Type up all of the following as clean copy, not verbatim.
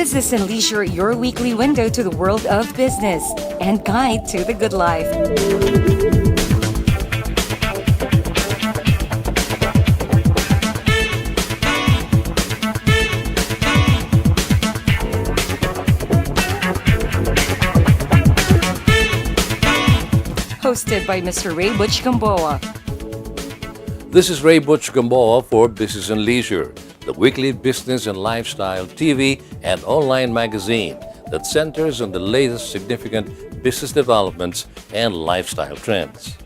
Business and Leisure, your weekly window to the world of business and guide to the good life. Hosted by Mr. Ray Butch Gamboa. This is Ray Butch Gamboa for Business and Leisure, the weekly business and lifestyle TV and online magazine that centers on the latest significant business developments and lifestyle trends.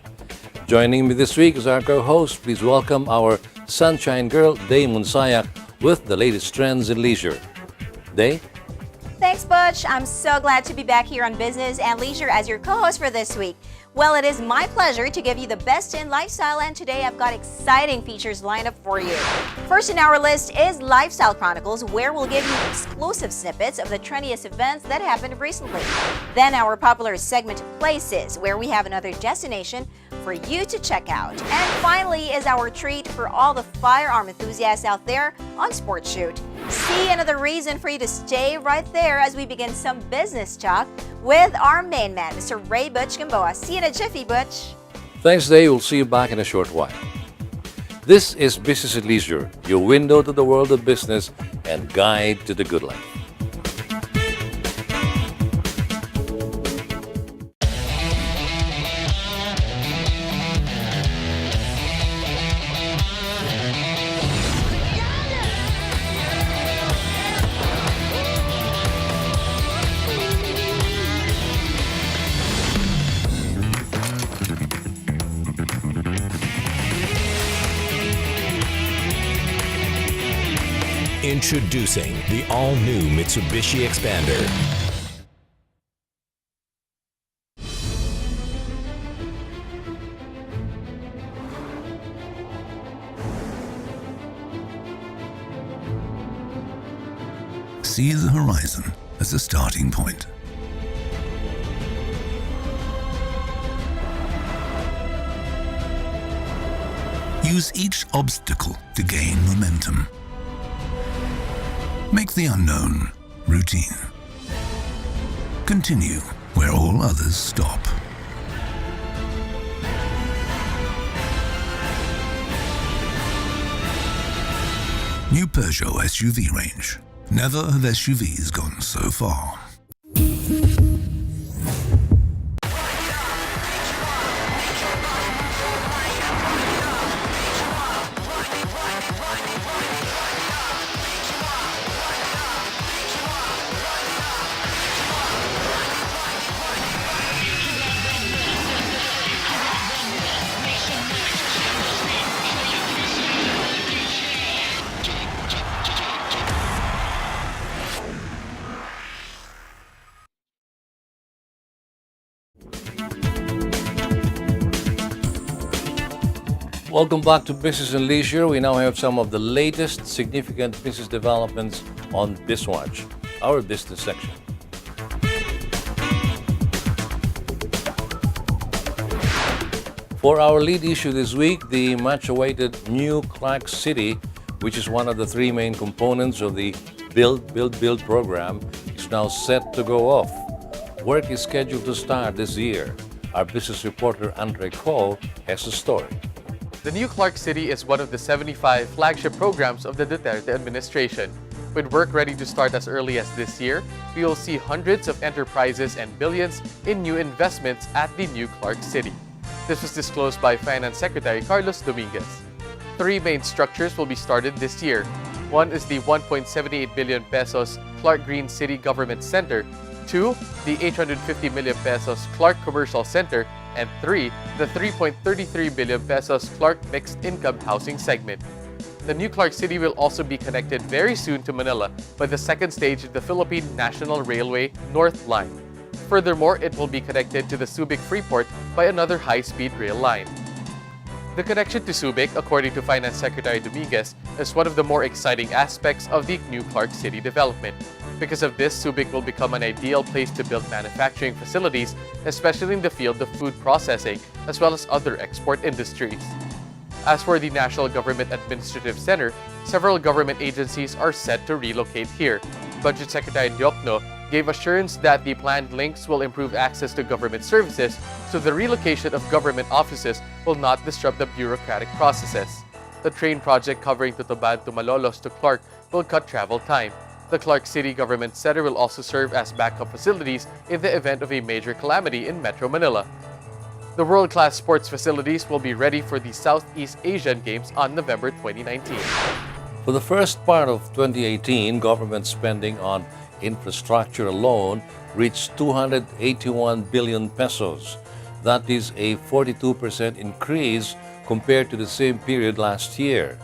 Joining me this week is our co-host. Please welcome our sunshine girl, Day Munsayak, with the latest trends in leisure. Day? Thanks, Butch. I'm so glad to be back here on Business and Leisure as your co-host for this week. Well, it is my pleasure to give you the best in lifestyle, and today I've got exciting features lined up for you. First in our list is Lifestyle Chronicles, where we'll give you exclusive snippets of the trendiest events that happened recently. Then our popular segment Places, where we have another destination for you to check out. And finally is our treat for all the firearm enthusiasts out there on Sports Shoot. See another reason for you to stay right there as we begin some business talk with our main man, Mr. Ray Butch Gamboa. See you in a jiffy, Butch. Thanks, Day. We'll see you back in a short while. This is Business and Leisure, your window to the world of business and guide to the good life. Introducing the all-new Mitsubishi Xpander. See the horizon as a starting point. Use each obstacle to gain momentum. Make the unknown routine. Continue where all others stop. New Peugeot SUV range. Never have SUVs gone so far. Welcome back to Business and Leisure. We now have some of the latest significant business developments on BizWatch, our business section. For our lead issue this week, the much-awaited new Clark City, which is one of the three main components of the Build program, is now set to go off. Work is scheduled to start this year. Our business reporter Andre Cole has the story. The new Clark City is one of the 75 flagship programs of the Duterte administration. With work ready to start as early as this year, we will see hundreds of enterprises and billions in new investments at the new Clark City. This was disclosed by Finance Secretary Carlos Dominguez. Three main structures will be started this year. One is the 1.78 billion pesos Clark Green City Government Center. Two, the 850 million pesos Clark Commercial Center. And three, the 3.33 billion pesos Clark Mixed Income Housing segment. The new Clark City will also be connected very soon to Manila by the second stage of the Philippine National Railway North Line. Furthermore, it will be connected to the Subic Freeport by another high-speed rail line. The connection to Subic, according to Finance Secretary Dominguez, is one of the more exciting aspects of the new Clark City development. Because of this, Subic will become an ideal place to build manufacturing facilities, especially in the field of food processing, as well as other export industries. As for the National Government Administrative Center, several government agencies are set to relocate here. Budget Secretary Diokno gave assurance that the planned links will improve access to government services, so the relocation of government offices will not disrupt the bureaucratic processes. The train project covering Tutuban to Malolos to Clark will cut travel time. The Clark City Government Center will also serve as backup facilities in the event of a major calamity in Metro Manila. The world-class sports facilities will be ready for the Southeast Asian Games on November 2019. For the first part of 2018, government spending on infrastructure alone reached 281 billion pesos. That is a 42% increase compared to the same period last year.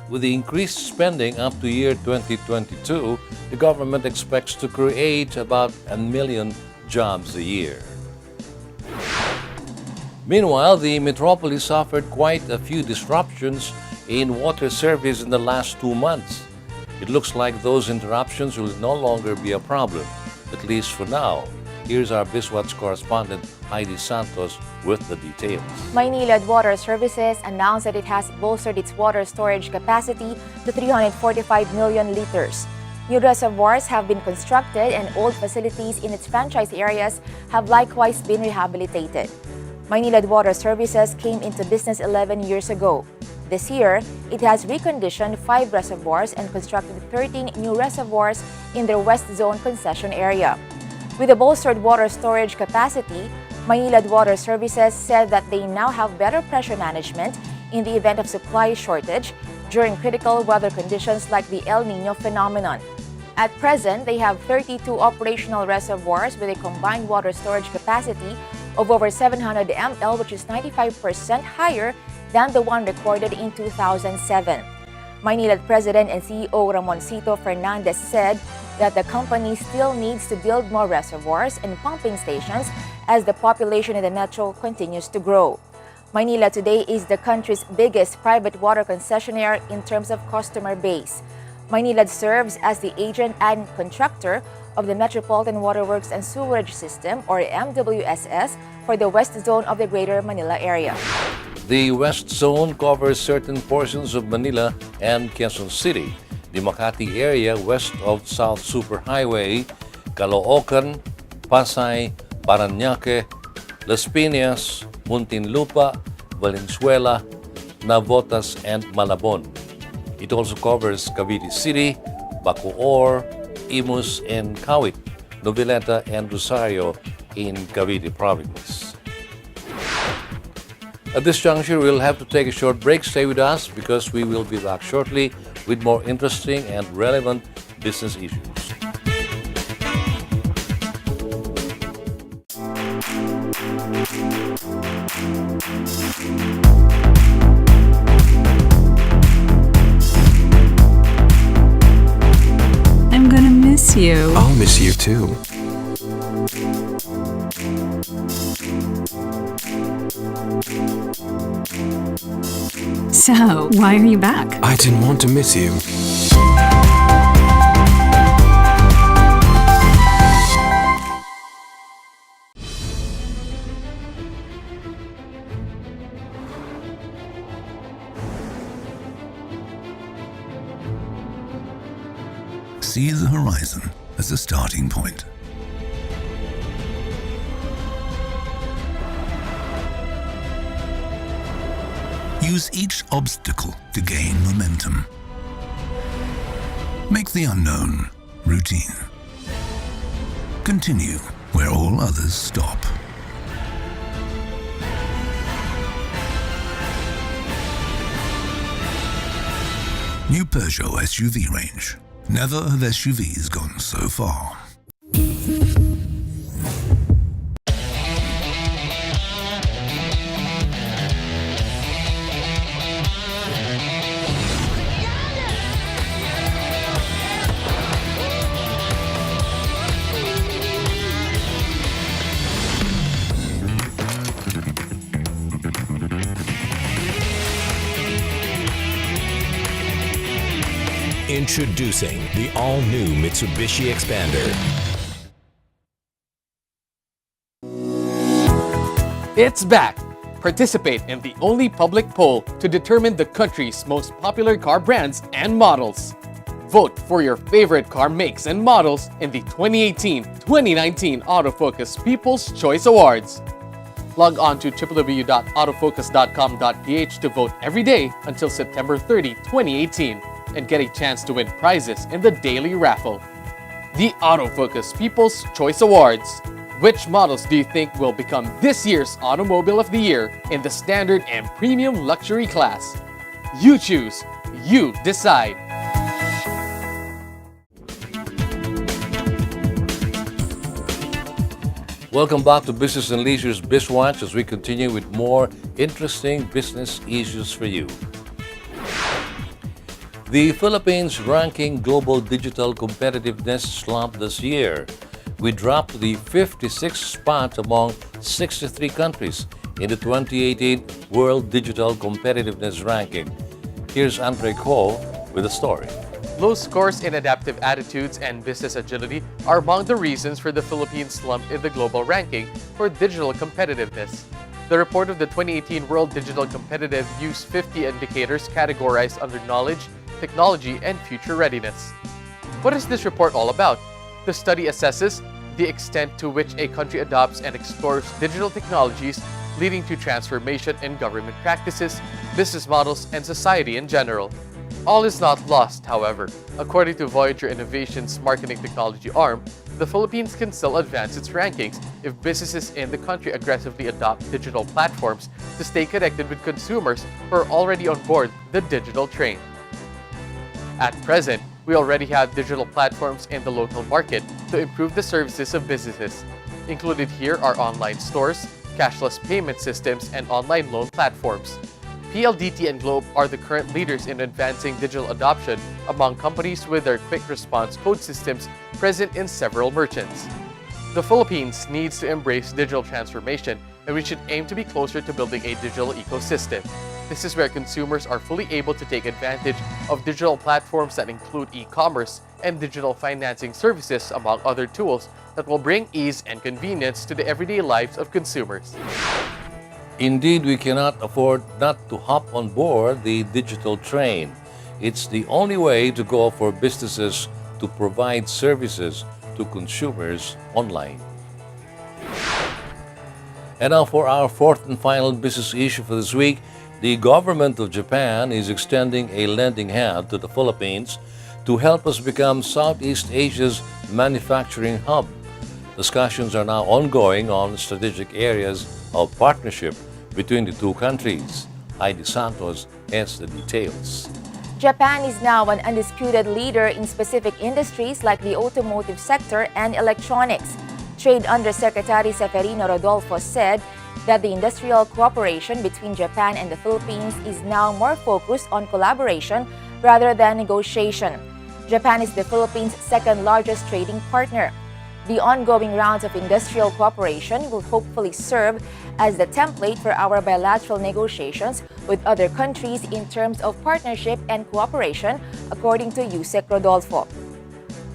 With the increased spending up to year 2022, the government expects to create about 1 million jobs a year. Meanwhile, the metropolis suffered quite a few disruptions in water service in the last 2 months. It looks like those interruptions will no longer be a problem, at least for now. Here's our BizWatch correspondent Heidi Santos with the details. Maynilad Water Services announced that it has bolstered its water storage capacity to 345 million liters. New reservoirs have been constructed and old facilities in its franchise areas have likewise been rehabilitated. Maynilad Water Services came into business 11 years ago. This year, it has reconditioned 5 reservoirs and constructed 13 new reservoirs in their West Zone concession area. With a bolstered water storage capacity, Maynilad Water Services said that they now have better pressure management in the event of supply shortage during critical weather conditions like the El Niño phenomenon. At present, they have 32 operational reservoirs with a combined water storage capacity of over 700 ml, which is 95% higher than the one recorded in 2007. Maynilad President and CEO Ramoncito Fernandez said that the company still needs to build more reservoirs and pumping stations as the population in the metro continues to grow. Maynilad today is the country's biggest private water concessionaire in terms of customer base. Maynilad serves as the agent and contractor of the Metropolitan Waterworks and Sewerage System, or MWSS, for the West Zone of the Greater Manila area. The West Zone covers certain portions of Manila and Quezon City, the Makati area west of South Superhighway, Caloocan, Pasay, Parañaque, Las Piñas, Muntinlupa, Valenzuela, Navotas, and Malabon. It also covers Cavite City, Bacoor, Imus, and Kawit, Noveleta, and Rosario in Cavite Province. At this juncture, we'll have to take a short break. Stay with us because we will be back shortly with more interesting and relevant business issues. I'm gonna miss you. I'll miss you too. So, why are you back? I didn't want to miss you. See the horizon as a starting point. Use each obstacle to gain momentum. Make the unknown routine. Continue where all others stop. New Peugeot SUV range. Never have SUVs gone so far. Introducing the all-new Mitsubishi Xpander. It's back! Participate in the only public poll to determine the country's most popular car brands and models. Vote for your favorite car makes and models in the 2018-2019 Autofocus People's Choice Awards. Log on to www.autofocus.com.ph to vote every day until September 30, 2018 and get a chance to win prizes in the daily raffle. The Autofocus People's Choice Awards. Which models do you think will become this year's Automobile of the Year in the standard and premium luxury class? You choose, you decide. Welcome back to Business and Leisure's BizWatch as we continue with more interesting business issues for you. The Philippines ranking global digital competitiveness slumped this year. We dropped to the 56th spot among 63 countries in the 2018 World Digital Competitiveness Ranking. Here's Andre Ko with the story. Low scores in adaptive attitudes and business agility are among the reasons for the Philippines slump in the global ranking for digital competitiveness. The report of the 2018 World Digital Competitive used 50 indicators categorized under knowledge, technology, and future readiness. What is this report all about? The study assesses the extent to which a country adopts and explores digital technologies, leading to transformation in government practices, business models, and society in general. All is not lost, however. According to Voyager Innovation's marketing technology arm, the Philippines can still advance its rankings if businesses in the country aggressively adopt digital platforms to stay connected with consumers who are already on board the digital train. At present, we already have digital platforms in the local market to improve the services of businesses. Included here are online stores, cashless payment systems, and online loan platforms. PLDT and Globe are the current leaders in advancing digital adoption among companies with their quick response code systems present in several merchants. The Philippines needs to embrace digital transformation, and we should aim to be closer to building a digital ecosystem. This is where consumers are fully able to take advantage of digital platforms that include e-commerce and digital financing services, among other tools that will bring ease and convenience to the everyday lives of consumers. Indeed, we cannot afford not to hop on board the digital train. It's the only way to go for businesses to provide services to consumers online. And now for our fourth and final business issue for this week, the government of Japan is extending a lending hand to the Philippines to help us become Southeast Asia's manufacturing hub. Discussions are now ongoing on strategic areas of partnership between the two countries. Heidi Santos has the details. Japan is now an undisputed leader in specific industries like the automotive sector and electronics. Trade Undersecretary Seferino Rodolfo said that the industrial cooperation between Japan and the Philippines is now more focused on collaboration rather than negotiation. Japan is the Philippines' second largest trading partner. The ongoing rounds of industrial cooperation will hopefully serve as the template for our bilateral negotiations with other countries in terms of partnership and cooperation, according to Yusek Rodolfo.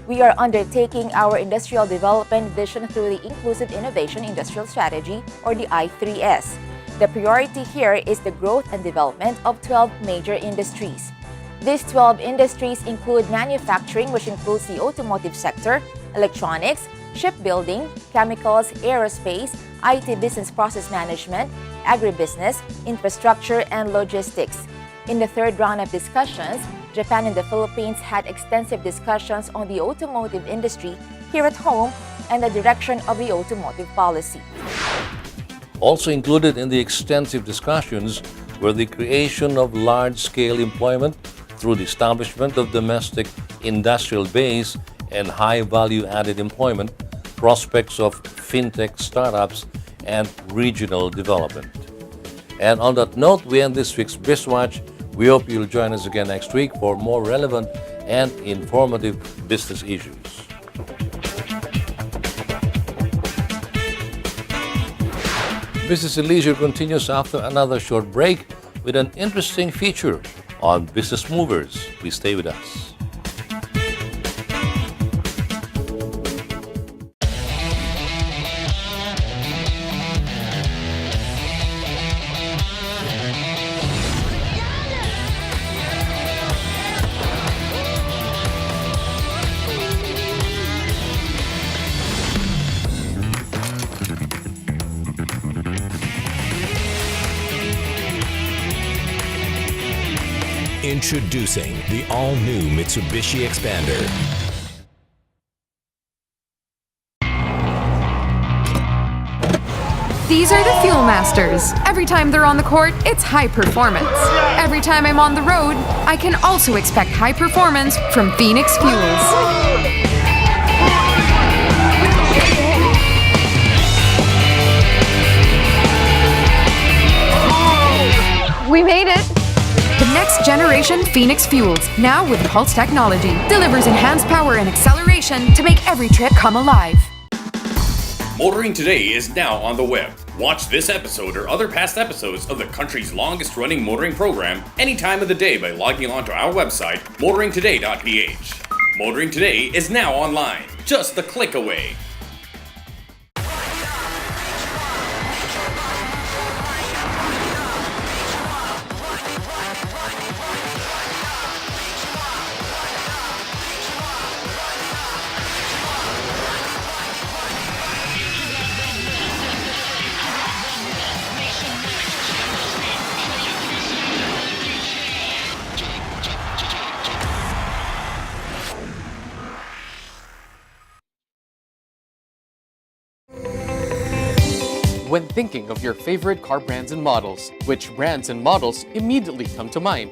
We are undertaking our industrial development vision through the Inclusive Innovation Industrial Strategy, or the I3S. The priority here is the growth and development of 12 major industries. These 12 industries include manufacturing, which includes the automotive sector, electronics, shipbuilding, chemicals, aerospace, IT business process management, agribusiness, infrastructure, and logistics. In the third round of discussions, Japan and the Philippines had extensive discussions on the automotive industry here at home and the direction of the automotive policy. Also included in the extensive discussions were the creation of large-scale employment through the establishment of domestic industrial base and high-value-added employment, prospects of fintech startups, and regional development. And on that note, we end this week's BizWatch. We hope you'll join us again next week for more relevant and informative business issues. Business and Leisure continues after another short break with an interesting feature on Business Movers. Please stay with us. Introducing the all-new Mitsubishi Expander. These are the Fuel Masters. Every time they're on the court, it's high performance. Every time I'm on the road, I can also expect high performance from Phoenix Fuels. We made it! The next generation Phoenix Fuels, now with Pulse technology, delivers enhanced power and acceleration to make every trip come alive. Motoring Today is now on the web. Watch this episode or other past episodes of the country's longest running motoring program any time of the day by logging on to our website, motoringtoday.ph. Motoring Today is now online, just a click away. When thinking of your favorite car brands and models, which brands and models immediately come to mind?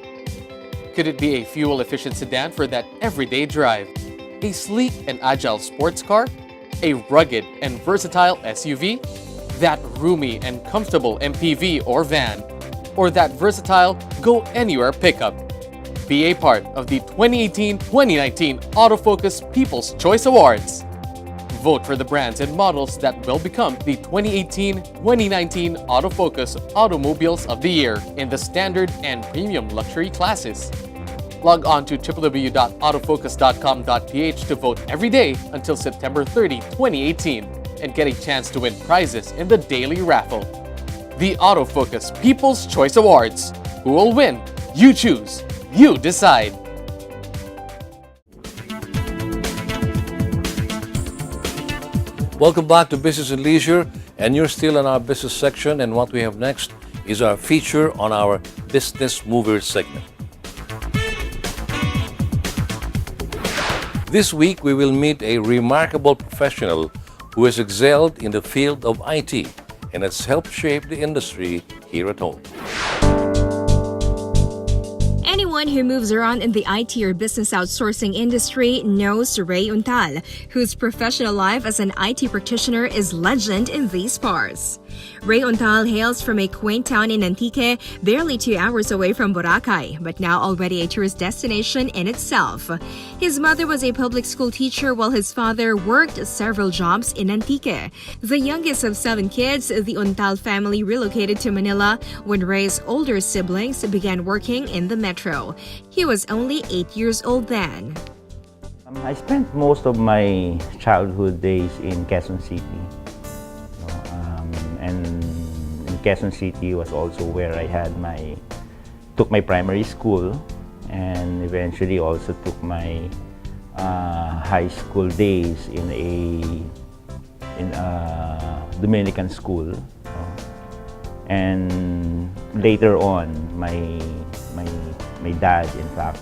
Could it be a fuel-efficient sedan for that everyday drive? A sleek and agile sports car? A rugged and versatile SUV? That roomy and comfortable MPV or van? Or that versatile go-anywhere pickup? Be a part of the 2018-2019 Autofocus People's Choice Awards. Vote for the brands and models that will become the 2018-2019 Autofocus Automobiles of the Year in the standard and premium luxury classes. Log on to www.autofocus.com.ph to vote every day until September 30, 2018 and get a chance to win prizes in the daily raffle. The Autofocus People's Choice Awards. Who will win? You choose. You decide. Welcome back to Business and Leisure, and you're still in our business section, and what we have next is our feature on our Business Movers segment. This week, we will meet a remarkable professional who has excelled in the field of IT and has helped shape the industry here at home. Anyone who moves around in the IT or business outsourcing industry knows Ray Untal, whose professional life as an IT practitioner is legend in these parts. Ray Untal hails from a quaint town in Antique, barely 2 hours away from Boracay, but now already a tourist destination in itself. His mother was a public school teacher while his father worked several jobs in Antique. The youngest of 7 kids, the Untal family relocated to Manila when Ray's older siblings began working in the metro. He was only 8 years old then. I spent most of my childhood days in Quezon City. And in Quezon City was also where I took my primary school, and eventually also took my high school days in a Dominican school. And later on, my dad, in fact,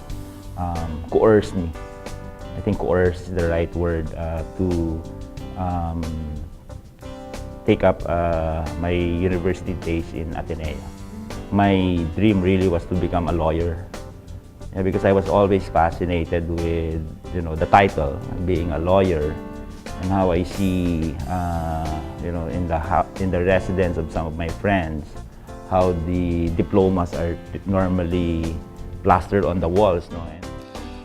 coerced me. I think coerced is the right word to take up my university days in Ateneo. My dream really was to become a lawyer, because I was always fascinated with the title, being a lawyer, and how I see in the residence of some of my friends how the diplomas are normally plastered on the walls.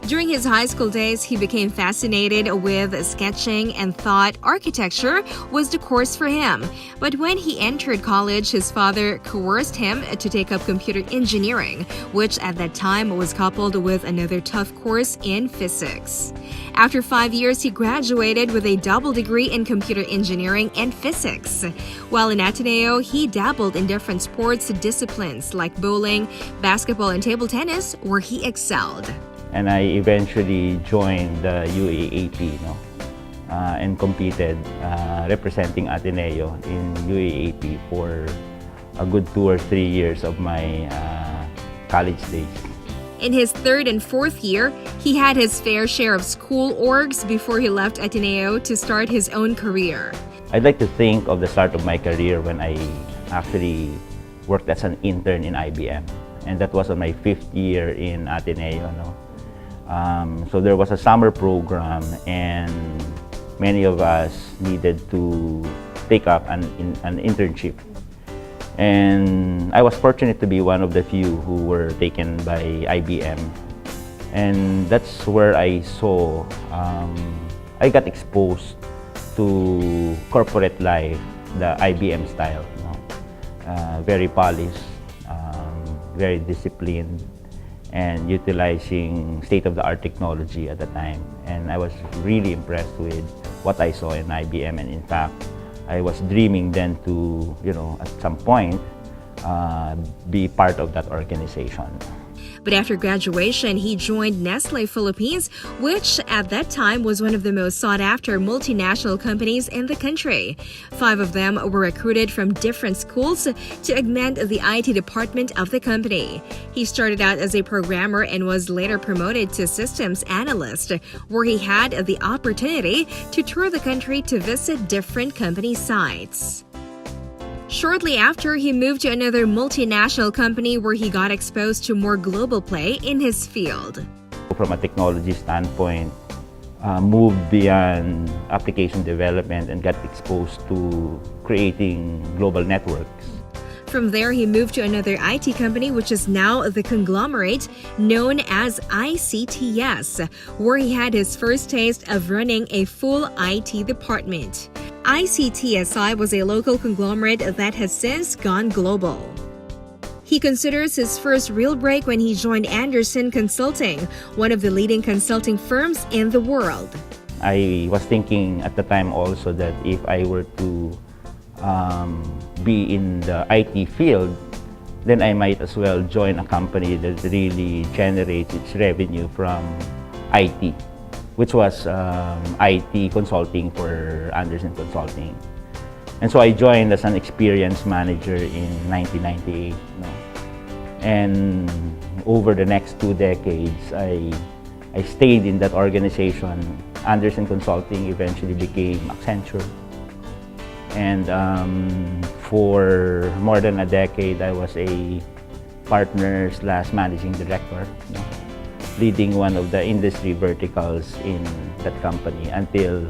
During his high school days, he became fascinated with sketching and thought architecture was the course for him. But when he entered college, his father coerced him to take up computer engineering, which at that time was coupled with another tough course in physics. After 5 years, he graduated with a double degree in computer engineering and physics. While in Ateneo, he dabbled in different sports disciplines like bowling, basketball, and table tennis, where he excelled. And I eventually joined the UAAP, and competed representing Ateneo in UAAP for a good 2 or 3 years of my college days. In his third and fourth year, he had his fair share of school orgs before he left Ateneo to start his own career. I'd like to think of the start of my career when I actually worked as an intern in IBM. And that was on my 5th year in Ateneo. So there was a summer program and many of us needed to take up an internship. And I was fortunate to be one of the few who were taken by IBM. And that's where I saw, I got exposed to corporate life, the IBM style. Very polished, very disciplined, and utilizing state-of-the-art technology at the time. And I was really impressed with what I saw in IBM. And in fact, I was dreaming then to, at some point, be part of that organization. But after graduation, he joined Nestle Philippines, which at that time was one of the most sought-after multinational companies in the country. 5 of them were recruited from different schools to augment the IT department of the company. He started out as a programmer and was later promoted to systems analyst, where he had the opportunity to tour the country to visit different company sites. Shortly after, he moved to another multinational company where he got exposed to more global play in his field. From a technology standpoint, moved beyond application development and got exposed to creating global networks. From there, he moved to another IT company, which is now the conglomerate known as ICTS, where he had his first taste of running a full IT department. ICTSI was a local conglomerate that has since gone global. He considers his first real break when he joined Andersen Consulting, one of the leading consulting firms in the world. I was thinking at the time also that if I were to be in the IT field, then I might as well join a company that really generates its revenue from IT, which was IT consulting for Andersen Consulting. And so I joined as an experienced manager in 1998. And over the next 2 decades, I stayed in that organization. Andersen Consulting eventually became Accenture. And for more than a decade, I was a partner/managing director, leading one of the industry verticals in that company until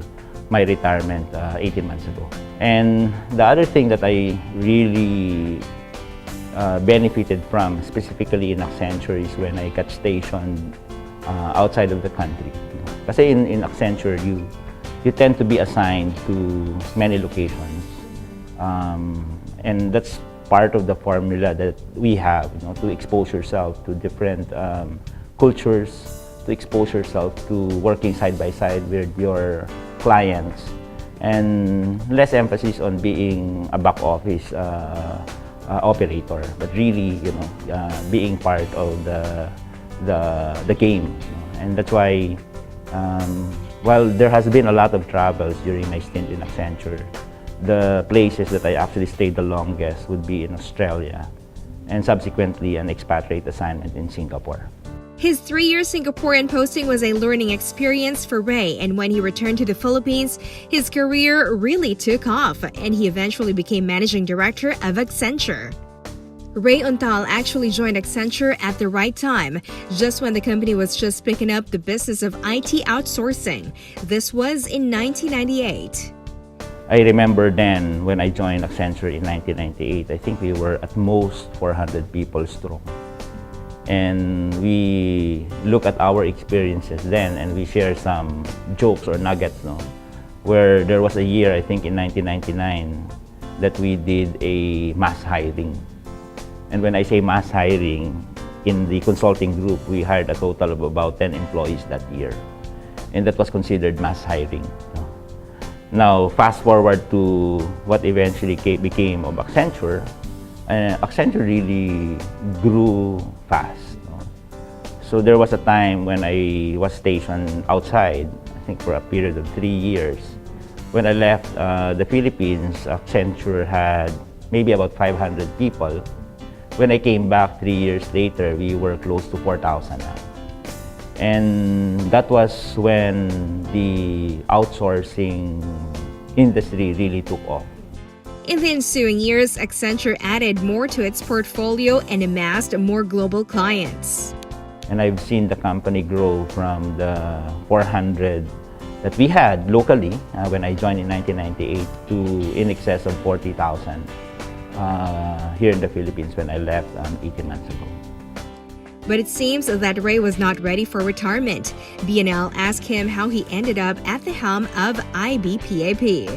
my retirement 18 months ago. And the other thing that I really benefited from, specifically in Accenture, is when I got stationed outside of the country. Kasi in Accenture, you tend to be assigned to many locations. And that's part of the formula that we have, to expose yourself to different cultures, to expose yourself to working side by side with your clients, and less emphasis on being a back office operator, but really, being part of the game. And that's why, while there has been a lot of travels during my stint in Accenture, the places that I actually stayed the longest would be in Australia, and subsequently an expatriate assignment in Singapore. His 3-year Singaporean posting was a learning experience for Ray, and when he returned to the Philippines, his career really took off, and he eventually became managing director of Accenture. Ray Untal actually joined Accenture at the right time, just when the company was just picking up the business of IT outsourcing. This was in 1998. I remember then when I joined Accenture in 1998, I think we were at most 400 people strong. And we look at our experiences then and we share some jokes or nuggets, where there was a year, I think in 1999, that we did a mass hiring. And when I say mass hiring, in the consulting group, we hired a total of about 10 employees that year. And that was considered mass hiring. Now, fast forward to what eventually became of Accenture. Accenture really grew fast. So there was a time when I was stationed outside, I think for a period of 3 years. When I left the Philippines, Accenture had maybe about 500 people. when I came back 3 years later, we were close to 4,000 now. And that was when the outsourcing industry really took off. In the ensuing years, Accenture added more to its portfolio and amassed more global clients. And I've seen the company grow from the 400 that we had locally when I joined in 1998 to in excess of 40,000 here in the Philippines when I left 18 months ago. But it seems that Ray was not ready for retirement. BNL asked him how he ended up at the helm of IBPAP.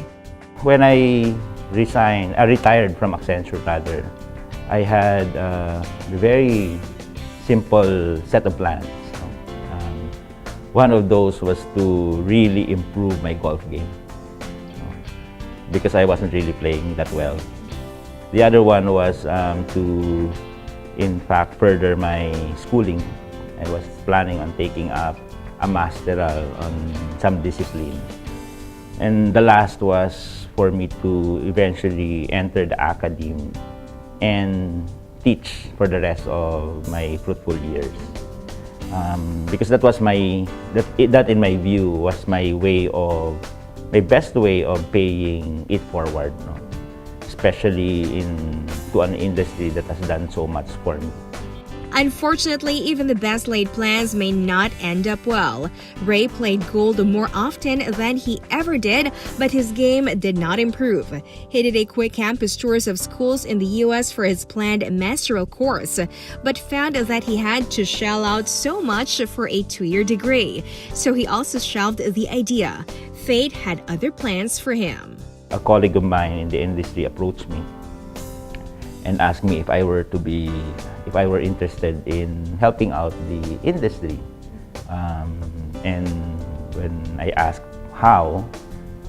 When I retired from Accenture rather, I had a very simple set of plans. One of those was to really improve my golf game because I wasn't really playing that well. The other one was to, in fact, further my schooling. I was planning on taking up a masteral on some discipline. And the last was for me to eventually enter the academe and teach for the rest of my fruitful years. Because that was that in my view was my best way of paying it forward, no? Especially to an industry that has done so much for me. Unfortunately, even the best laid plans may not end up well. Ray played gold more often than he ever did, but his game did not improve. He did a quick campus tours of schools in the U.S. for his planned master's course, but found that he had to shell out so much for a 2-year degree. So he also shelved the idea. Fate had other plans for him. A colleague of mine in the industry approached me and asked me if I were interested in helping out the industry. And when I asked how,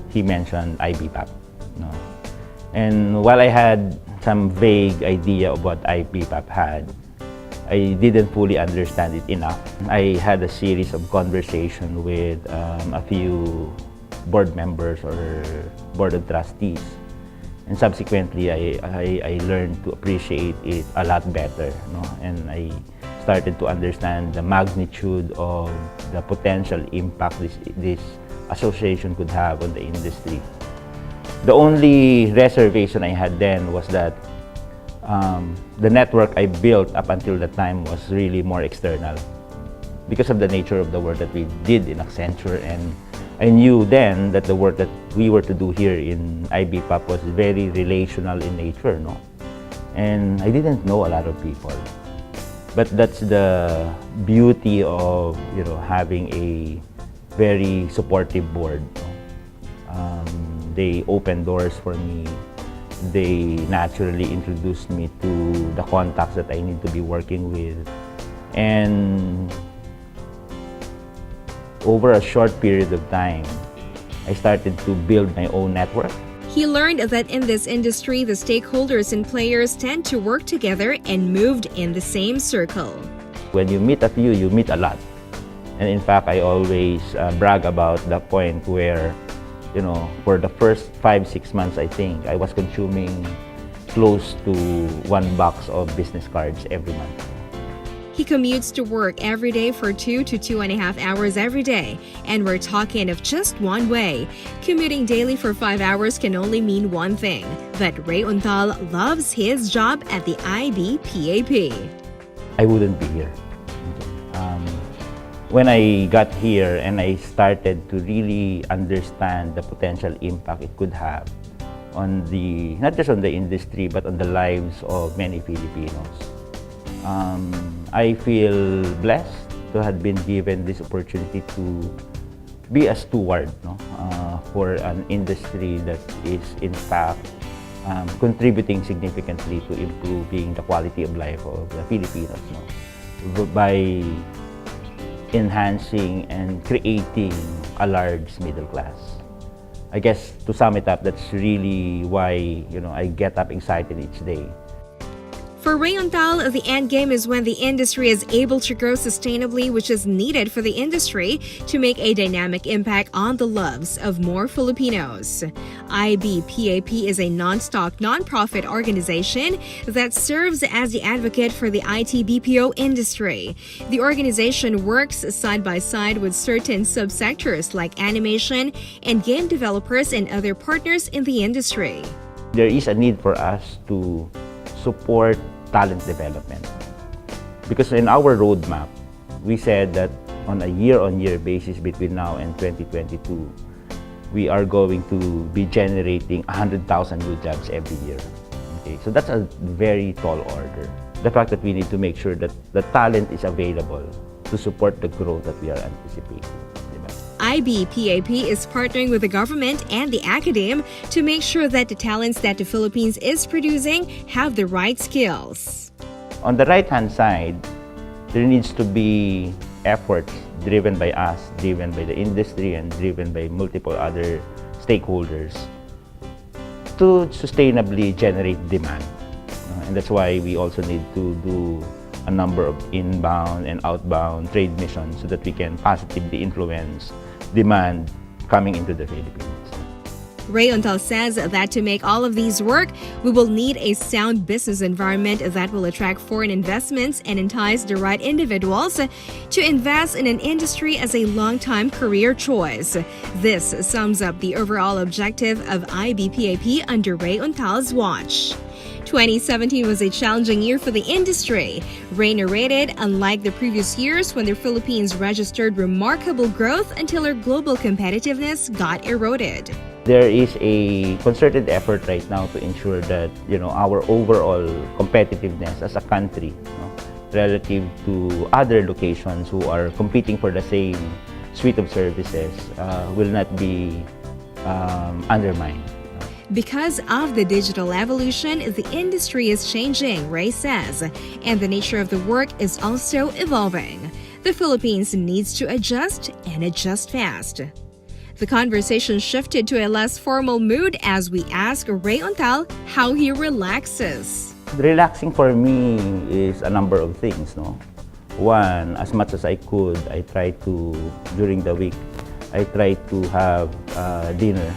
he mentioned IBPAP. No? And while I had some vague idea of what IBPAP had, I didn't fully understand it enough. I had a series of conversations with a few board members or board of trustees. And subsequently, I learned to appreciate it a lot better, no? And I started to understand the magnitude of the potential impact this association could have on the industry. The only reservation I had then was that the network I built up until that time was really more external because of the nature of the work that we did in Accenture, and I knew then that the work that we were to do here in IBPAP was very relational in nature, no? And I didn't know a lot of people. But that's the beauty of, having a very supportive board. They opened doors for me. They naturally introduced me to the contacts that I need to be working with. And over a short period of time, I started to build my own network. He learned that in this industry, the stakeholders and players tend to work together and moved in the same circle. When you meet a few, you meet a lot. And in fact, I always brag about the point where, for the first 5-6 months, I think, I was consuming close to 1 box of business cards every month. He commutes to work every day for 2 to 2.5 hours every day, and we're talking of just one way. Commuting daily for 5 hours can only mean one thing, that Ray Untal loves his job at the IBPAP. I wouldn't be here. When I got here and I started to really understand the potential impact it could have on not just on the industry, but on the lives of many Filipinos. I feel blessed to have been given this opportunity to be a steward, for an industry that is in fact contributing significantly to improving the quality of life of the Filipinos, by enhancing and creating a large middle class. I guess to sum it up, that's really why I get up excited each day. For Rayontal, the end game is when the industry is able to grow sustainably, which is needed for the industry to make a dynamic impact on the lives of more Filipinos. IBPAP is a non-stock, non-profit organization that serves as the advocate for the IT BPO industry. The organization works side by side with certain subsectors like animation and game developers and other partners in the industry. There is a need for us to support talent development. Because in our roadmap, we said that on a year-on-year basis between now and 2022, we are going to be generating 100,000 new jobs every year. Okay, so that's a very tall order. The fact that we need to make sure that the talent is available to support the growth that we are anticipating. IBPAP is partnering with the government and the academe to make sure that the talents that the Philippines is producing have the right skills. On the right-hand side, there needs to be efforts driven by us, driven by the industry, and driven by multiple other stakeholders to sustainably generate demand. And that's why we also need to do a number of inbound and outbound trade missions so that we can positively influence demand coming into the Philippines. Rayontal says that to make all of these work, we will need a sound business environment that will attract foreign investments and entice the right individuals to invest in an industry as a long-time career choice. This sums up the overall objective of IBPAP under Rayontal's watch. 2017 was a challenging year for the industry. Ray narrated, unlike the previous years when the Philippines registered remarkable growth until our global competitiveness got eroded. There is a concerted effort right now to ensure that our overall competitiveness as a country relative to other locations who are competing for the same suite of services will not be undermined. Because of the digital evolution, the industry is changing, Ray says, and the nature of the work is also evolving. The Philippines needs to adjust and adjust fast. The conversation shifted to a less formal mood as we ask Rayontal how he relaxes. Relaxing for me is a number of things. One, as much as I could, I try to, during the week, I try to have dinner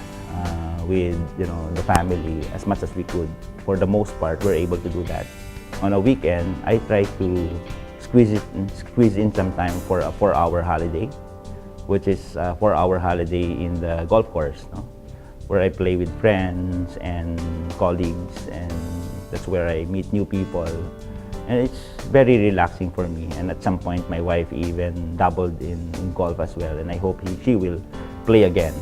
with the family as much as we could. For the most part, we're able to do that. On a weekend, I try to squeeze in some time for a 4-hour holiday, which is a 4-hour holiday in the golf course, where I play with friends and colleagues, and that's where I meet new people. And it's very relaxing for me. And at some point, my wife even dabbled in golf as well, and I hope she will play again.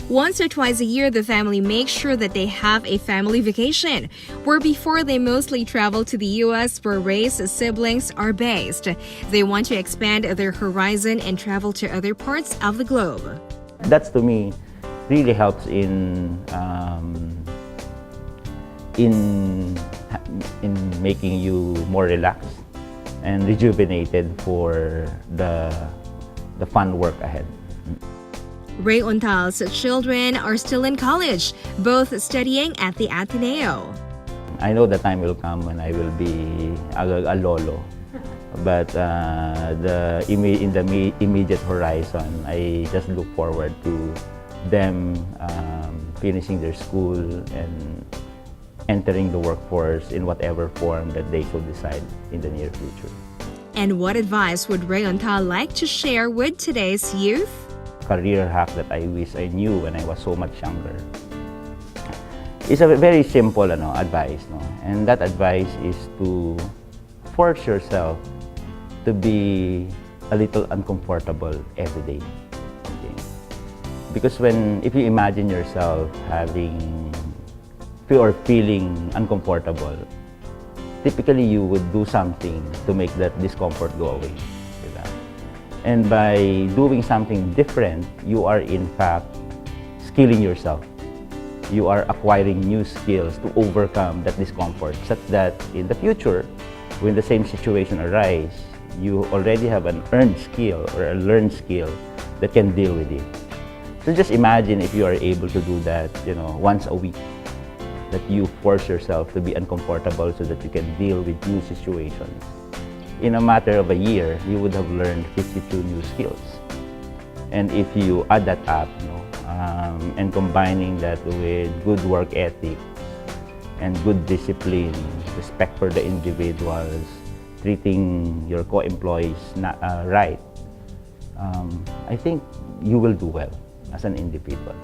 Once or twice a year, the family makes sure that they have a family vacation, where before they mostly travel to the U.S. where Ray's siblings are based. They want to expand their horizon and travel to other parts of the globe. That, to me, really helps in making you more relaxed and rejuvenated for the fun work ahead. Rayontal's children are still in college, both studying at the Ateneo. I know the time will come when I will be a lolo, but in the immediate horizon, I just look forward to them finishing their school and entering the workforce in whatever form that they so decide in the near future. And what advice would Rayontal like to share with today's youth? Career hack that I wish I knew when I was so much younger. It's a very simple advice, and that advice is to force yourself to be a little uncomfortable every day. Okay? Because if you imagine yourself feeling uncomfortable, typically you would do something to make that discomfort go away. And by doing something different, you are in fact skilling yourself. You are acquiring new skills to overcome that discomfort, such that in the future, when the same situation arises, you already have an earned skill or a learned skill that can deal with it. So just imagine if you are able to do that, once a week. that you force yourself to be uncomfortable so that you can deal with new situations. In a matter of a year, you would have learned 52 new skills. And if you add that up, and combining that with good work ethic and good discipline, respect for the individuals, treating your co-employees right, I think you will do well as an individual.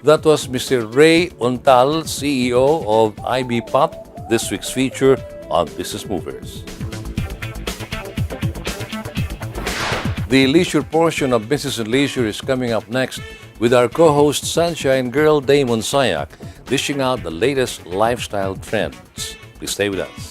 That was Mr. Ray Untal, CEO of IB Pop, this week's feature on Business Movers. The leisure portion of Business and Leisure is coming up next with our co-host Sunshine Girl Damon Sayak, dishing out the latest lifestyle trends. Please stay with us.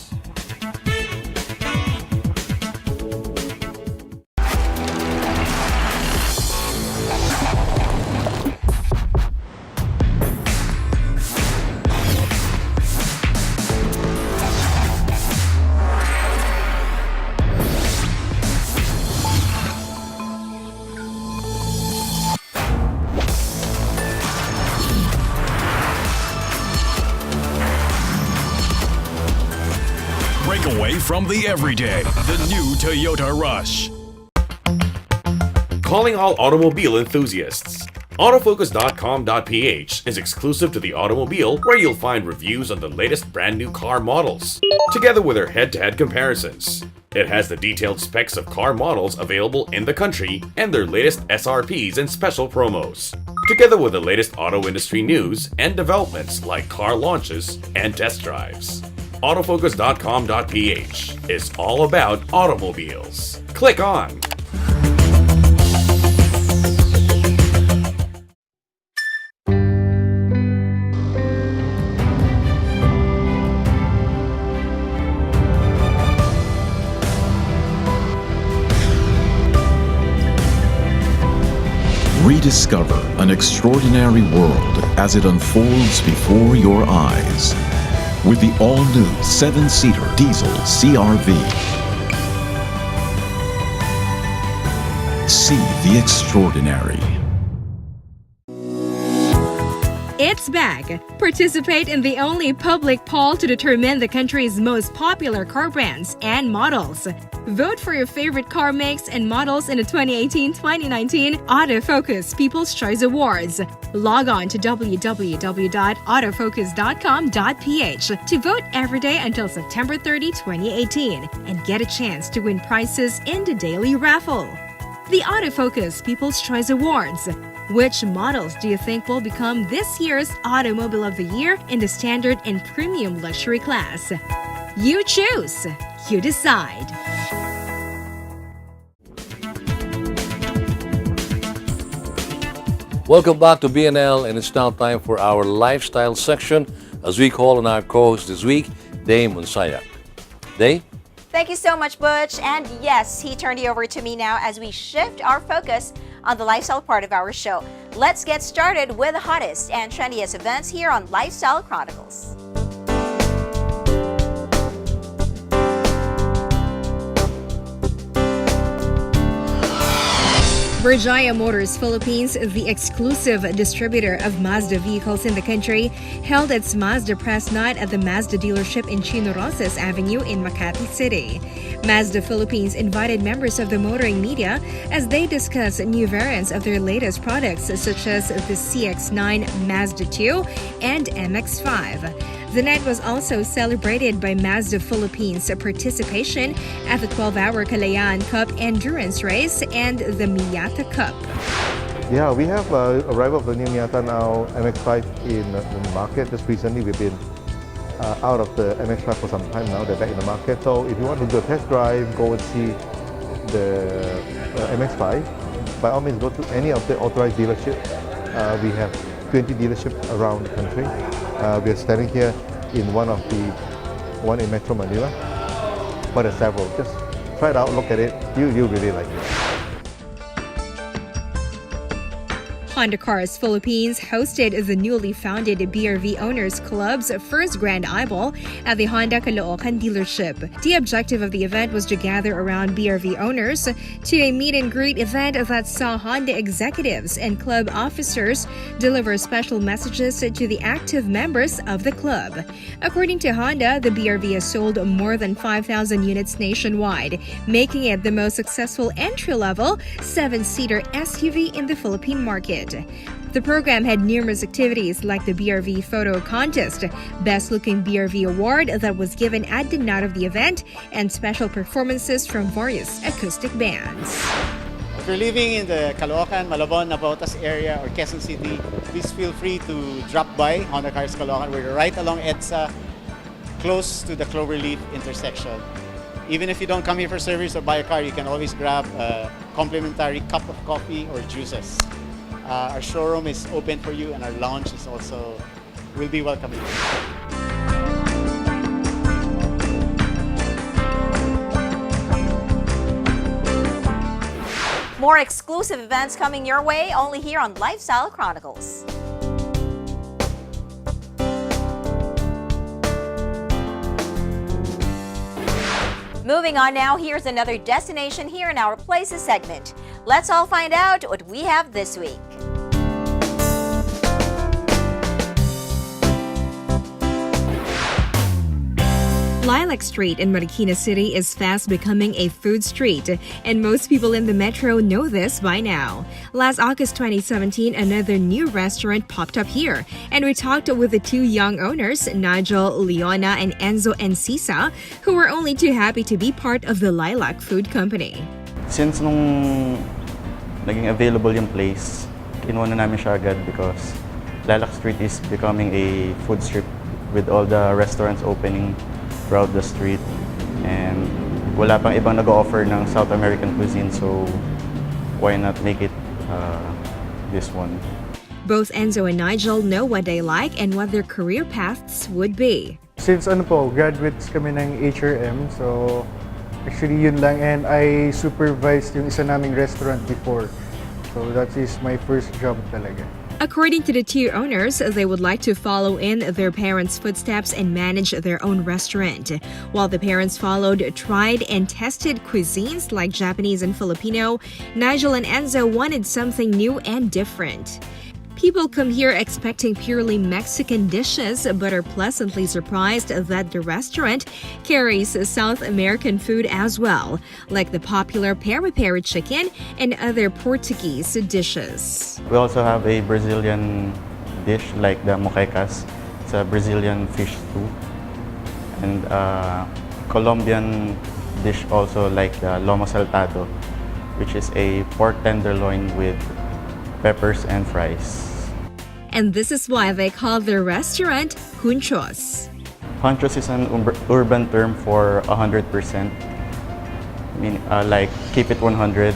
Break away from the everyday. The new Toyota Rush. Calling all automobile enthusiasts. Autofocus.com.ph is exclusive to the automobile, where you'll find reviews on the latest brand new car models, together with their head-to-head comparisons. It has the detailed specs of car models available in the country and their latest SRPs and special promos, together with the latest auto industry news and developments like car launches and test drives. Autofocus.com.ph is all about automobiles. Click on. Rediscover an extraordinary world as it unfolds before your eyes with the all-new 7-seater diesel CR-V. See the extraordinary. It's back. Participate in the only public poll to determine the country's most popular car brands and models. Vote for your favorite car makes and models in the 2018-2019 Autofocus People's Choice Awards. Log on to www.autofocus.com.ph to vote every day until September 30, 2018, and get a chance to win prizes in the daily raffle. The Autofocus People's Choice Awards. Which models do you think will become this year's Automobile of the Year in the standard and premium luxury class? You choose. You decide. Welcome back to BNL, and it's now time for our lifestyle section as we call on our co-host this week, Dame Unsayak. Dame? Thank you so much, Butch. And yes, he turned it over to me now as we shift our focus on the lifestyle part of our show. Let's get started with the hottest and trendiest events here on Lifestyle Chronicles. Berjaya Motors Philippines, the exclusive distributor of Mazda vehicles in the country, held its Mazda Press Night at the Mazda dealership in Chino Rosas Avenue in Makati City. Mazda Philippines invited members of the motoring media as they discuss new variants of their latest products such as the CX-9 Mazda 2 and MX-5. The night was also celebrated by Mazda Philippines' participation at the 12-hour Kalayaan Cup Endurance Race and the Miyata Cup. Yeah, we have arrival of the new Miyata now, MX-5 in the market. Just recently we've been out of the MX-5 for some time now. They're back in the market. So if you want to do a test drive, go and see the MX-5, by all means go to any of the authorized dealerships. We have 20 dealerships around the country. We are standing here in one in Metro Manila, but there's several. Just try it out, look at it. You really like it. Honda Cars Philippines hosted the newly founded BRV Owners Club's first Grand Eyeball at the Honda Caloocan dealership. The objective of the event was to gather around BRV owners to a meet and greet event that saw Honda executives and club officers deliver special messages to the active members of the club. According to Honda, the BRV has sold more than 5,000 units nationwide, making it the most successful entry-level 7-seater SUV in the Philippine market. The program had numerous activities like the BRV Photo Contest, Best Looking BRV Award that was given at the night of the event, and special performances from various acoustic bands. If you're living in the Caloocan, Malabon, Navotas area or Quezon City, please feel free to drop by Honda Cars Caloocan. We're right along EDSA, close to the Cloverleaf intersection. Even if you don't come here for service or buy a car, you can always grab a complimentary cup of coffee or juices. Our showroom is open for you and our lounge is also will be welcoming. More exclusive events coming your way only here on Lifestyle Chronicles. Moving on now, here's another destination here in our Places segment. Let's all find out what we have this week. Lilac Street in Marikina City is fast becoming a food street, and most people in the metro know this by now. Last August 2017, another new restaurant popped up here, and we talked with the two young owners, Nigel, Leona, and Enzo Encisa, who were only too happy to be part of the Lilac Food Company. Since nung naging available yung place, kinuha na namin siya agad because Lilac Street is becoming a food strip with all the restaurants opening throughout the street, and wala pang ibang nag-offer ng South American cuisine, so why not make it this one? Both Enzo and Nigel know what they like and what their career paths would be. Since graduates kami ng HRM, so actually yun lang, and I supervised yung isa naming restaurant before. So that is my first job talaga. According to the two owners, they would like to follow in their parents' footsteps and manage their own restaurant. While the parents followed tried and tested cuisines like Japanese and Filipino, Nigel and Enzo wanted something new and different. People come here expecting purely Mexican dishes, but are pleasantly surprised that the restaurant carries South American food as well, like the popular peri-peri chicken and other Portuguese dishes. We also have a Brazilian dish like the moquecas. It's a Brazilian fish stew. And Colombian dish also like the lomo saltado, which is a pork tenderloin with peppers and fries. And this is why they call their restaurant Hunchos. Hunchos is an urban term for 100%. I mean, like keep it 100,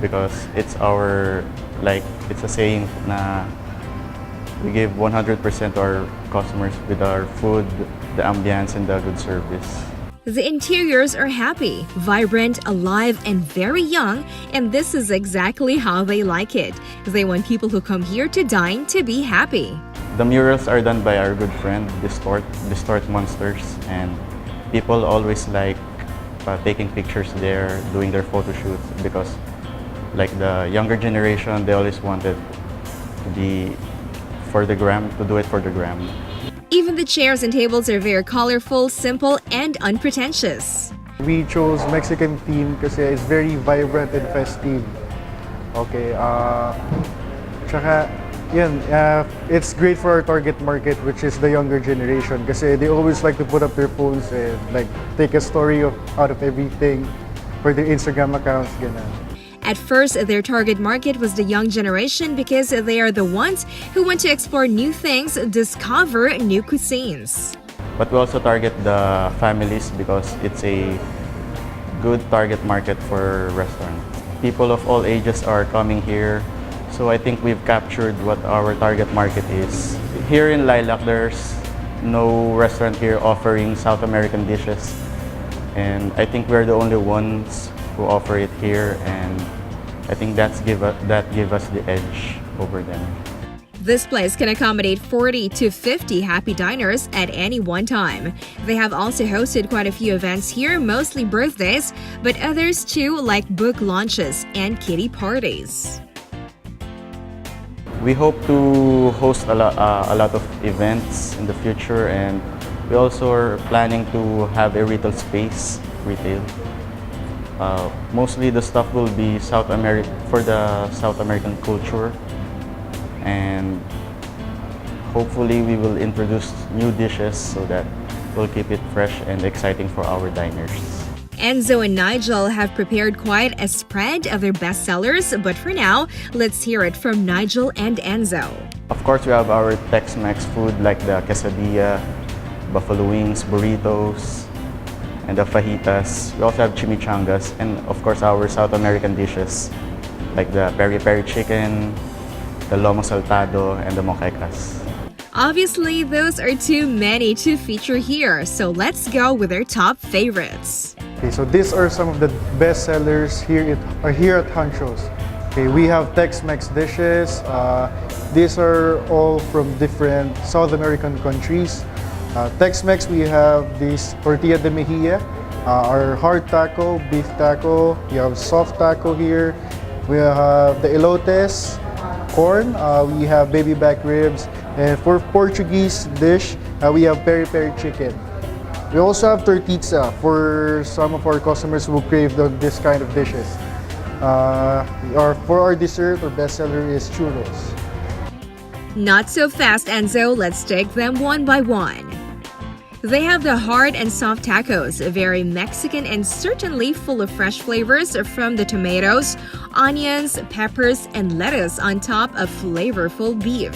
because it's our, like, it's a saying na we give 100% to our customers with our food, the ambience, and the good service. The interiors are happy, vibrant, alive, and very young, and this is exactly how they like it. They want people who come here to dine to be happy. The murals are done by our good friend, Distort Monsters, and people always like taking pictures there, doing their photo shoots, because like the younger generation, they always wanted to be for the gram, to do it for the gram. Even the chairs and tables are very colorful, simple, and unpretentious. We chose Mexican theme kasi it's very vibrant and festive. Okay, tsaka yun, it's great for our target market, which is the younger generation, kasi they always like to put up their phones and like take a story out of everything for their Instagram accounts, ganun. At first, their target market was the young generation because they are the ones who want to explore new things, discover new cuisines. But we also target the families because it's a good target market for restaurants. People of all ages are coming here, so I think we've captured what our target market is. Here in Lilac, there's no restaurant here offering South American dishes, and I think we're the only ones who offer it here, and I think that give us the edge over them. This place can accommodate 40 to 50 happy diners at any one time. They have also hosted quite a few events here, mostly birthdays, but others too, like book launches and kiddie parties. We hope to host a lot of events in the future, and we also are planning to have a retail space, mostly the stuff will be for the South American culture, and hopefully we will introduce new dishes so that we'll keep it fresh and exciting for our diners. Enzo and Nigel have prepared quite a spread of their bestsellers, but for now, let's hear it from Nigel and Enzo. Of course, we have our Tex-Mex food like the quesadilla, buffalo wings, burritos, and the fajitas. We also have chimichangas, and of course our South American dishes like the peri-peri chicken, the lomo saltado, and the moquecas. Obviously, those are too many to feature here, so let's go with our top favorites. Okay, so these are some of the best sellers here at Huncho's. Okay, we have Tex-Mex dishes. These are all from different South American countries. Tex-Mex, we have this tortilla de mejilla, our hard taco, beef taco. We have soft taco here. We have the elotes, corn. We have baby back ribs. And for Portuguese dish, we have peri-peri chicken. We also have tortilla for some of our customers who crave this kind of dishes. For our dessert, our bestseller is churros. Not so fast, Enzo. Let's take them one by one. They have the hard and soft tacos, very Mexican and certainly full of fresh flavors from the tomatoes, onions, peppers, and lettuce on top of flavorful beef.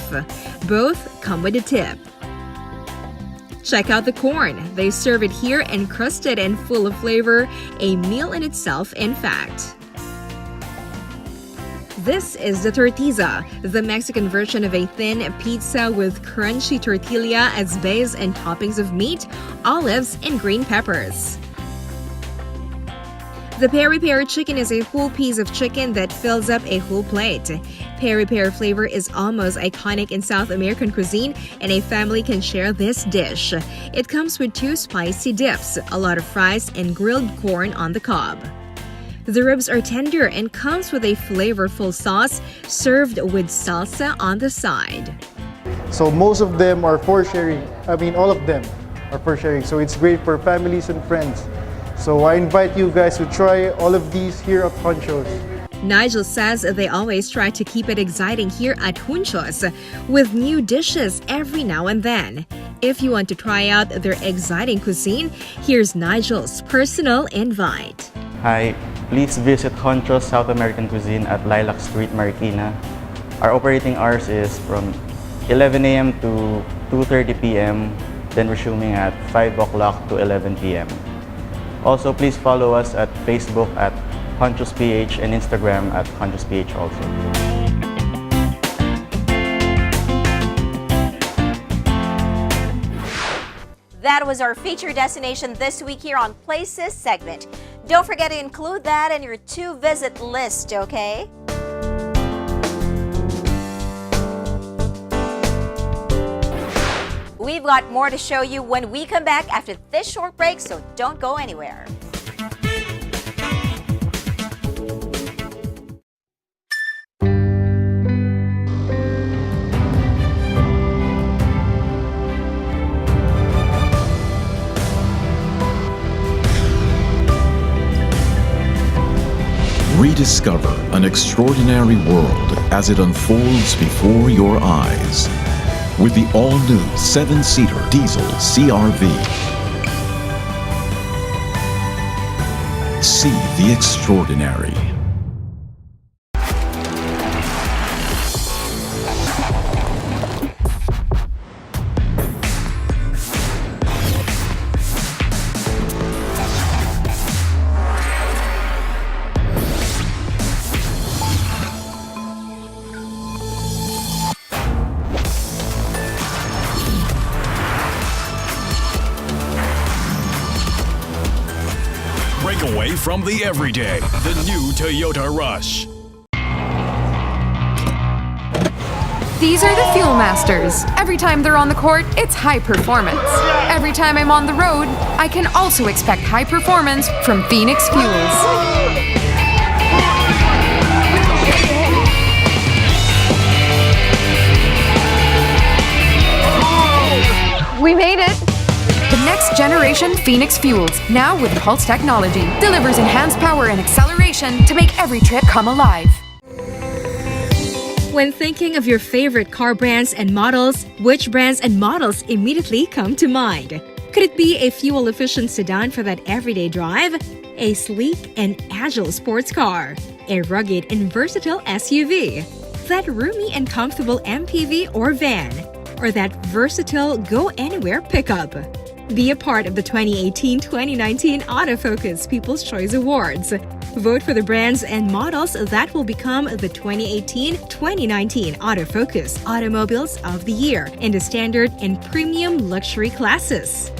Both come with a tip. Check out the corn. They serve it here encrusted and full of flavor, a meal in itself, in fact. This is the tortilla, the Mexican version of a thin pizza with crunchy tortilla as base and toppings of meat, olives, and green peppers. The peri-peri chicken is a whole piece of chicken that fills up a whole plate. Peri-peri flavor is almost iconic in South American cuisine, and a family can share this dish. It comes with 2 spicy dips, a lot of fries, and grilled corn on the cob. The ribs are tender and comes with a flavorful sauce served with salsa on the side. So most of them are for sharing. I mean, all of them are for sharing. So it's great for families and friends. So I invite you guys to try all of these here at Huncho's. Nigel says they always try to keep it exciting here at Huncho's with new dishes every now and then. If you want to try out their exciting cuisine, here's Nigel's personal invite. Hi, please visit Huncho's South American Cuisine at Lilac Street, Marikina. Our operating hours is from 11 a.m. to 2:30 p.m., then resuming at 5 o'clock to 11 p.m. Also, please follow us at Facebook at Huncho's PH and Instagram at Huncho's PH also. That was our feature destination this week here on Places segment. Don't forget to include that in your to-visit list, okay? We've got more to show you when we come back after this short break, so don't go anywhere. Rediscover an extraordinary world as it unfolds before your eyes with the all-new 7-seater diesel CR-V. See the extraordinary. Break away from the everyday. The new Toyota Rush. These are the Fuel Masters. Every time they're on the court, it's high performance. Every time I'm on the road, I can also expect high performance from Phoenix Fuels. We made it! The next generation Phoenix Fuels, now with Pulse technology, delivers enhanced power and acceleration to make every trip come alive. When thinking of your favorite car brands and models, which brands and models immediately come to mind? Could it be a fuel-efficient sedan for that everyday drive? A sleek and agile sports car? A rugged and versatile SUV? That roomy and comfortable MPV or van? Or that versatile go-anywhere pickup? Be a part of the 2018-2019 Autofocus People's Choice Awards. Vote for the brands and models that will become the 2018-2019 Autofocus Automobiles of the Year in the standard and premium luxury classes.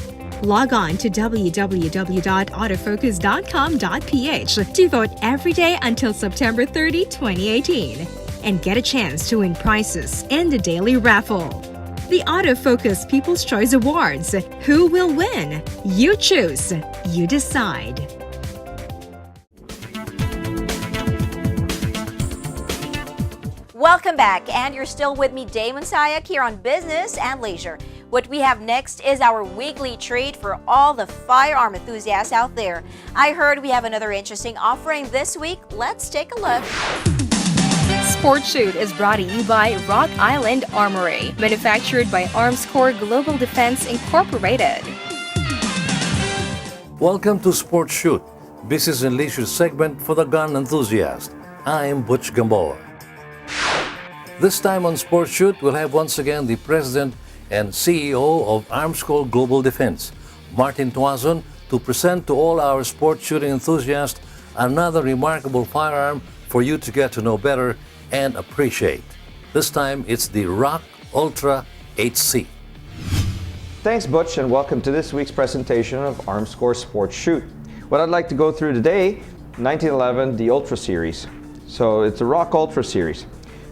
Log on to www.autofocus.com.ph to vote every day until September 30, 2018, and get a chance to win prizes in the daily raffle. The Autofocus People's Choice Awards. Who will win? You choose. You decide. Welcome back, and you're still with me, Damon Sayak, here on Business and Leisure. What we have next is our weekly treat for all the firearm enthusiasts out there. I heard we have another interesting offering this week. Let's take a look. Sport Shoot is brought to you by Rock Island Armory, manufactured by Armscore Global Defense Incorporated. Welcome to Sport Shoot, Business and Leisure segment for the gun enthusiast. I'm Butch Gamboa. This time on Sport Shoot, we'll have once again the President and CEO of Armscore Global Defense, Martin Tuazon, to present to all our sport shooting enthusiasts another remarkable firearm for you to get to know better and appreciate. This time, it's the Rock Ultra HC. Thanks, Butch, and welcome to this week's presentation of Armscore Sport Shoot. What I'd like to go through today, 1911, the Ultra Series. So it's the Rock Ultra Series.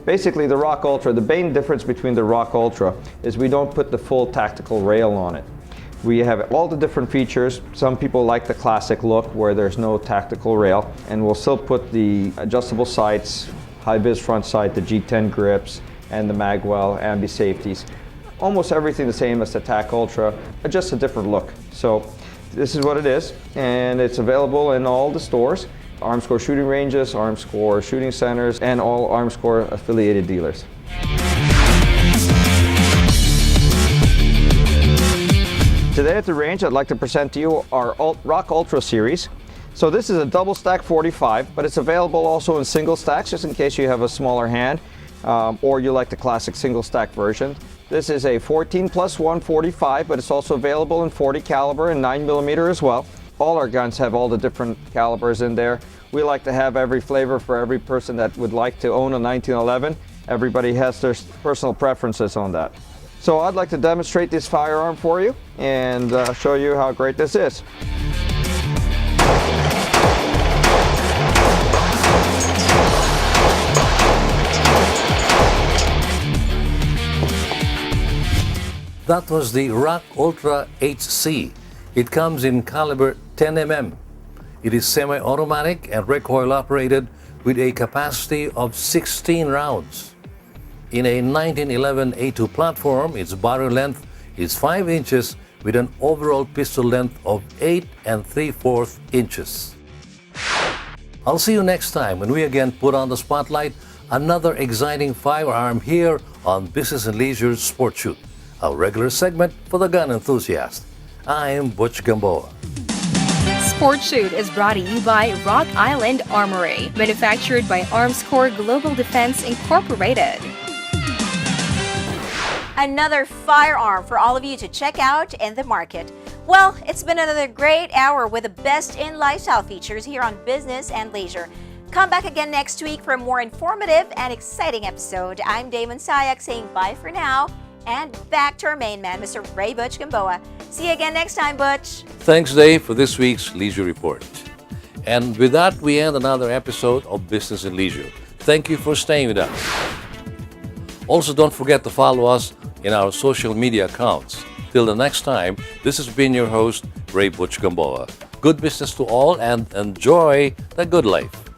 Basically, the Rock Ultra, the main difference between the Rock Ultra is we don't put the full tactical rail on it. We have all the different features. Some people like the classic look where there's no tactical rail, and we'll still put the adjustable sights, high-vis front sight, the G10 grips, and the Magwell ambi safeties. Almost everything the same as the TAC Ultra, just a different look. So this is what it is, and it's available in all the stores. Armscore shooting ranges, Armscore shooting centers, and all Armscore affiliated dealers. Today at the range, I'd like to present to you our Rock Ultra Series. So this is a double stack 45, but it's available also in single stacks, just in case you have a smaller hand, or you like the classic single stack version. This is a 14+1 45, but it's also available in 40 caliber and 9mm as well. All our guns have all the different calibers in there. We like to have every flavor for every person that would like to own a 1911. Everybody has their personal preferences on that. So I'd like to demonstrate this firearm for you and show you how great this is. That was the Rock Ultra HC. It comes in caliber 10mm. It is semi-automatic and recoil operated with a capacity of 16 rounds. In a 1911 A2 platform, its barrel length is 5 inches with an overall pistol length of 8 3/4 inches. I'll see you next time when we again put on the spotlight another exciting firearm here on Business and Leisure Sport Shoot, a regular segment for the gun enthusiast. I'm Butch Gamboa. Sport Shoot is brought to you by Rock Island Armory, manufactured by Armscore Global Defense Incorporated. Another firearm for all of you to check out in the market. Well, it's been another great hour with the best in lifestyle features here on Business and Leisure. Come back again next week for a more informative and exciting episode. I'm Damon Sayak saying bye for now, and back to our main man, Mr. Ray Butch Gamboa. See you again next time, Butch. Thanks, Dave, for this week's Leisure Report. And with that, we end another episode of Business and Leisure. Thank you for staying with us. Also, don't forget to follow us in our social media accounts. Till the next time, this has been your host, Ray Butch Gamboa. Good business to all and enjoy the good life.